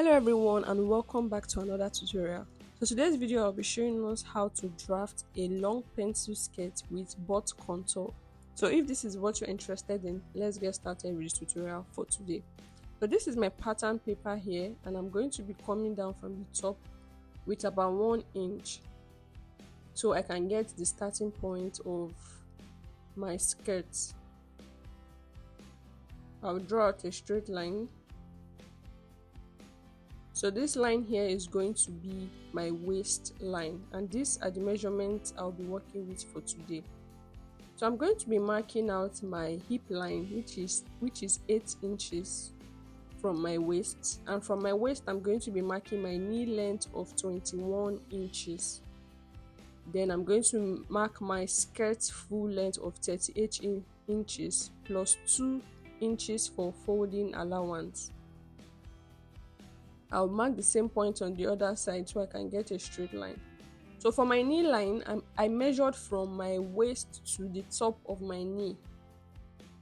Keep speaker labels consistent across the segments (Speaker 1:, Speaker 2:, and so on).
Speaker 1: Hello everyone and welcome back to another tutorial. So today's video I'll be showing us how to draft a long pencil skirt with butt contour. So if this is what you're interested in, let's get started with this tutorial for today. So this is my pattern paper here and I'm going to be coming down from the top with about 1 inch so I can get the starting point of my skirt. I'll draw out a straight line. So this line here is going to be my waist line, and these are the measurements I'll be working with for today. So I'm going to be marking out my hip line, which is 8 inches from my waist, and from my waist I'm going to be marking my knee length of 21 inches. Then I'm going to mark my skirt full length of 38 inches plus 2 inches for folding allowance. I'll mark the same point on the other side so I can get a straight line. So for my knee line, I measured from my waist to the top of my knee.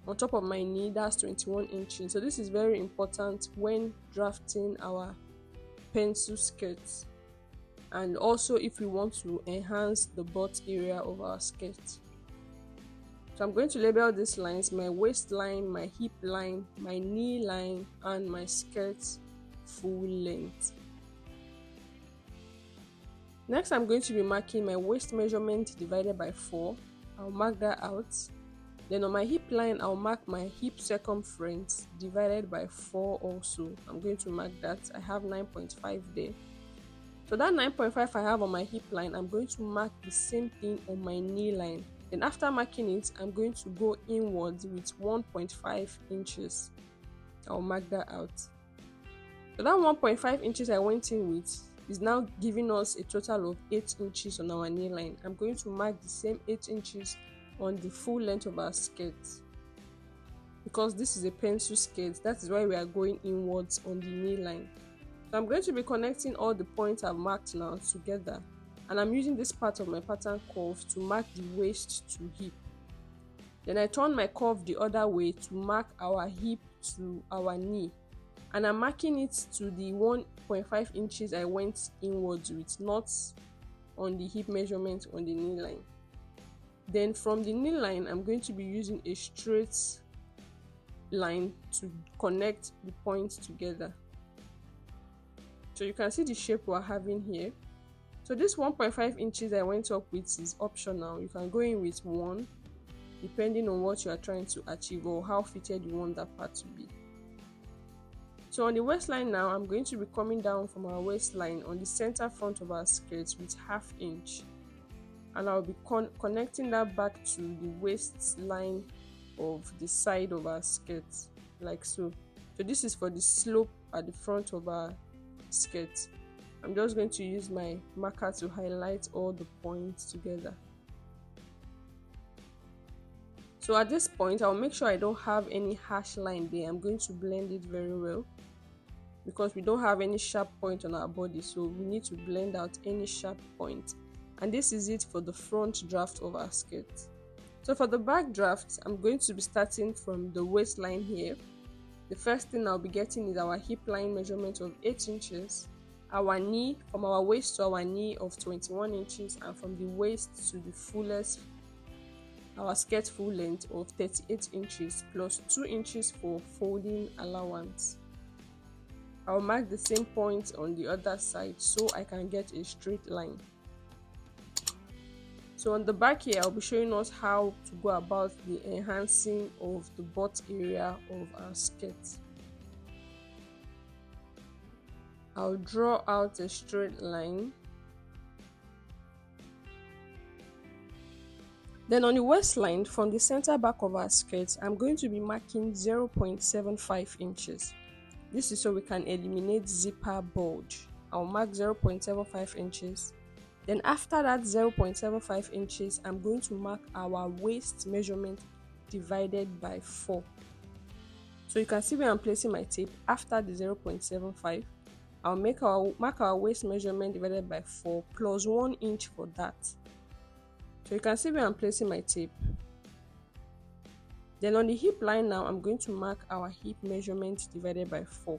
Speaker 1: On top of my knee, that's 21 inches. So this is very important when drafting our pencil skirts, and also if we want to enhance the butt area of our skirt. So I'm going to label these lines: my waistline, my hip line, my knee line, and my skirt full length. Next, I'm going to be marking my waist measurement divided by 4. I'll mark that out. Then on my hip line, I'll mark my hip circumference divided by 4 also. I'm going to mark that. I have 9.5 there. So that 9.5 I have on my hip line, I'm going to mark the same thing on my knee line. Then after marking it, I'm going to go inwards with 1.5 inches. I'll mark that out. So that 1.5 inches I went in with is now giving us a total of 8 inches on our knee line. I'm going to mark the same 8 inches on the full length of our skirt. Because this is a pencil skirt, that is why we are going inwards on the knee line. So I'm going to be connecting all the points I've marked now together. And I'm using this part of my pattern curve to mark the waist to hip. Then I turn my curve the other way to mark our hip to our knee. And I'm marking it to the 1.5 inches I went inwards with, not on the hip measurement on the knee line. Then from the knee line, I'm going to be using a straight line to connect the points together. So you can see the shape we're having here. So this 1.5 inches I went up with is optional. You can go in with 1 depending on what you are trying to achieve or how fitted you want that part to be. So on the waistline now, I'm going to be coming down from our waistline on the center front of our skirt with 1/2 inch, and I'll be connecting that back to the waistline of the side of our skirt, like so. So this is for the slope at the front of our skirt. I'm just going to use my marker to highlight all the points together. So at this point, I'll make sure I don't have any harsh line there. I'm going to blend it very well because we don't have any sharp point on our body, so we need to blend out any sharp point. And this is it for the front draft of our skirt. So for the back draft, I'm going to be starting from the waistline here. The first thing I'll be getting is our hip line measurement of 8 inches, our knee, from our waist to our knee of 21 inches, and from the waist to the fullest, our skirt full length of 38 inches plus 2 inches for folding allowance. I'll mark the same point on the other side so I can get a straight line. So on the back here, I'll be showing us how to go about the enhancing of the butt area of our skirt. I'll draw out a straight line. Then on the waistline, from the center back of our skirt, I'm going to be marking 0.75 inches. This is so we can eliminate zipper bulge. I'll mark 0.75 inches. Then after that 0.75 inches, I'm going to mark our waist measurement divided by 4. So you can see where I'm placing my tape. After the 0.75, I'll mark our waist measurement divided by 4 plus 1 inch for that. So you can see where I'm placing my tape. Then on the hip line now, I'm going to mark our hip measurement divided by 4.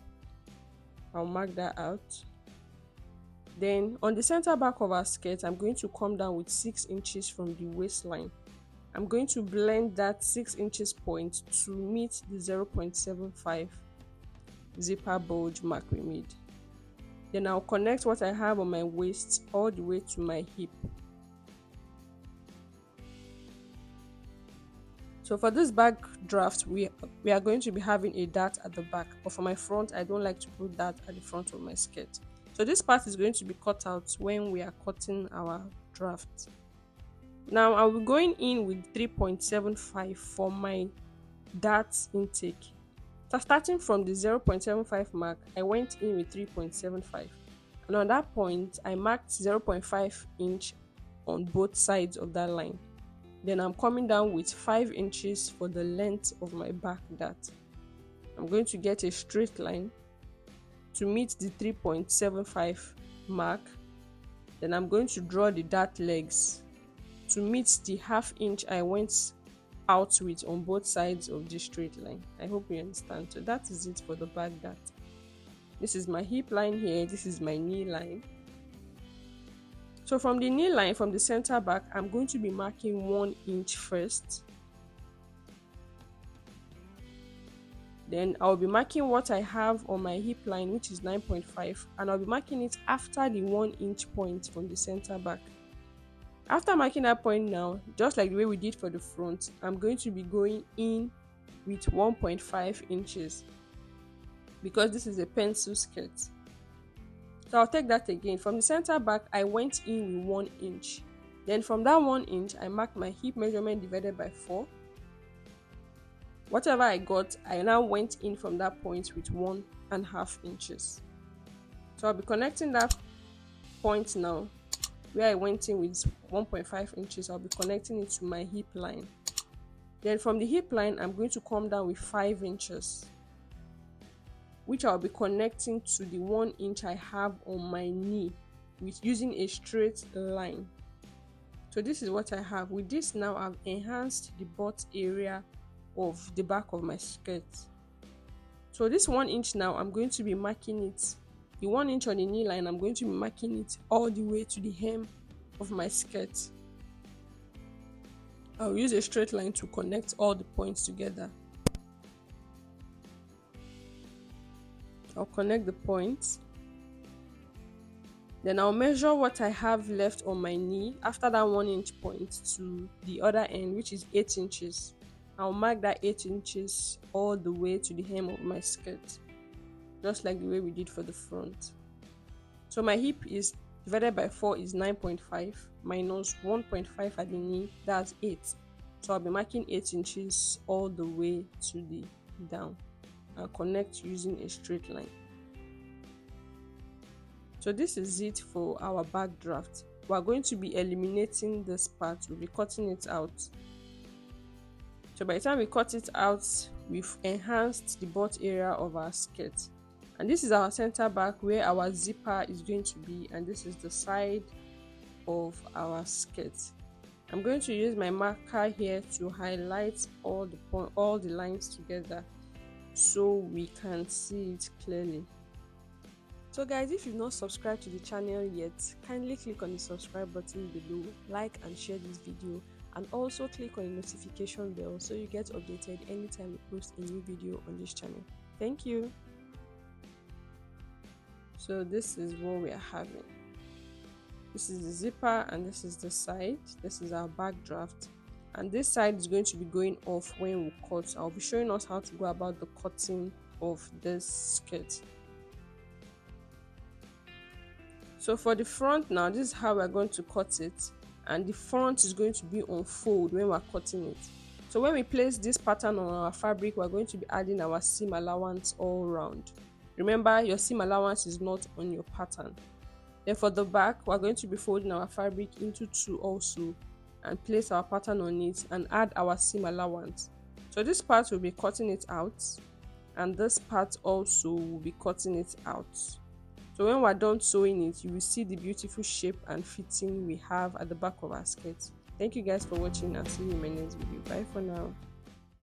Speaker 1: I'll mark that out. Then on the center back of our skirt, I'm going to come down with 6 inches from the waistline. I'm going to blend that 6 inches point to meet the 0.75 zipper bulge mark we made. Then I'll connect what I have on my waist all the way to my hip. So for this back draft, we are going to be having a dart at the back, but for my front, I don't like to put that at the front of my skirt. So this part is going to be cut out when we are cutting our draft. Now I'll be going in with 3.75 for my dart intake. So starting from the 0.75 mark, I went in with 3.75. And on that point, I marked 0.5 inch on both sides of that line. Then I'm coming down with 5 inches for the length of my back dart. I'm going to get a straight line to meet the 3.75 mark. Then I'm going to draw the dart legs to meet the half inch I went out with on both sides of the straight line. I hope you understand. So that is it for the back dart. This is my hip line here. This is my knee line. So from the knee line, from the center back, I'm going to be marking 1 inch first. Then I'll be marking what I have on my hip line, which is 9.5, and I'll be marking it after the 1 inch point from the center back. After marking that point now, just like the way we did for the front, I'm going to be going in with 1.5 inches because this is a pencil skirt. So I'll take that again. From the center back, I went in with 1 inch. Then from that 1 inch, I marked my hip measurement divided by 4. Whatever I got, I now went in from that point with 1.5 inches. So I'll be connecting that point now. Where I went in with 1.5 inches, I'll be connecting it to my hip line. Then from the hip line, I'm going to come down with 5 inches. Which I'll be connecting to the 1 inch I have on my knee with using a straight line. So this is what I have. With this now, I've enhanced the butt area of the back of my skirt. So this 1 inch now, I'm going to be marking it. The 1 inch on the knee line, I'm going to be marking it all the way to the hem of my skirt. I'll use a straight line to connect all the points together. I'll connect the points. Then I'll measure what I have left on my knee after that 1 inch point to the other end, which is 8 inches. I'll mark that 8 inches all the way to the hem of my skirt, just like the way we did for the front. So my hip is divided by 4 is 9.5 minus 1.5 at the knee, that's 8. So I'll be marking 8 inches all the way to the down. I'll connect using a straight line. So this is it for our back draft. We're going to be eliminating this part. We'll be cutting it out. So by the time we cut it out, we've enhanced the butt area of our skirt. And this is our center back where our zipper is going to be, and this is the side of our skirt. I'm going to use my marker here to highlight all the lines together so we can see it clearly. So guys, if you've not subscribed to the channel yet, kindly click on the subscribe button below, like and share this video, and also click on the notification bell so you get updated anytime we post a new video on this channel. Thank you. So this is what we are having. This is the zipper and this is the side. This is our back draft, and this side is going to be going off when we cut. I'll be showing us how to go about the cutting of this skirt. So for the front now, this is how we're going to cut it, and the front is going to be on fold when we're cutting it. So when we place this pattern on our fabric, we're going to be adding our seam allowance all around. Remember, your seam allowance is not on your pattern. Then for the back, we're going to be folding our fabric into 2 also and place our pattern on it and add our seam allowance. So this part will be cutting it out, and this part also will be cutting it out. So when we're done sewing it, you will see the beautiful shape and fitting we have at the back of our skirt. Thank you guys for watching, and see you in my next video. Bye for now.